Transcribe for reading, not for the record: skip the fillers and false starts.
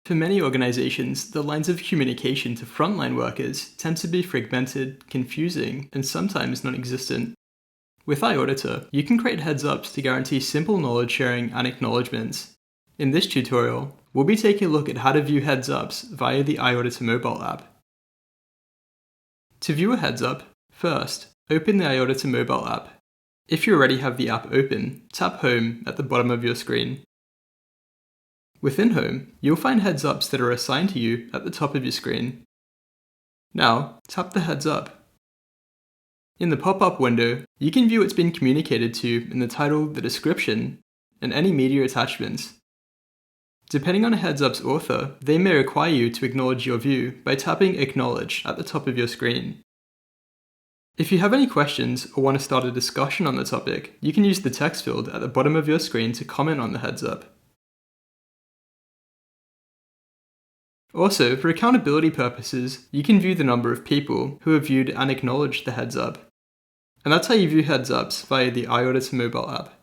For many organizations, the lines of communication to frontline workers tend to be fragmented, confusing, and sometimes non-existent. With iAuditor, you can create heads-ups to guarantee simple knowledge sharing and acknowledgements. In this tutorial, we'll be taking a look at how to view heads-ups via the iAuditor mobile app. To view a heads-up, first, open the iAuditor mobile app. If you already have the app open, tap Home at the bottom of your screen. Within Home, you'll find heads-ups that are assigned to you at the top of your screen. Now, tap the heads-up. In the pop-up window, you can view what's been communicated to you in the title, the description, and any media attachments. Depending on a heads-up's author, they may require you to acknowledge your view by tapping Acknowledge at the top of your screen. If you have any questions or want to start a discussion on the topic, you can use the text field at the bottom of your screen to comment on the heads-up. Also, for accountability purposes, you can view the number of people who have viewed and acknowledged the heads-up. And that's how you view heads-ups via the iAuditor mobile app.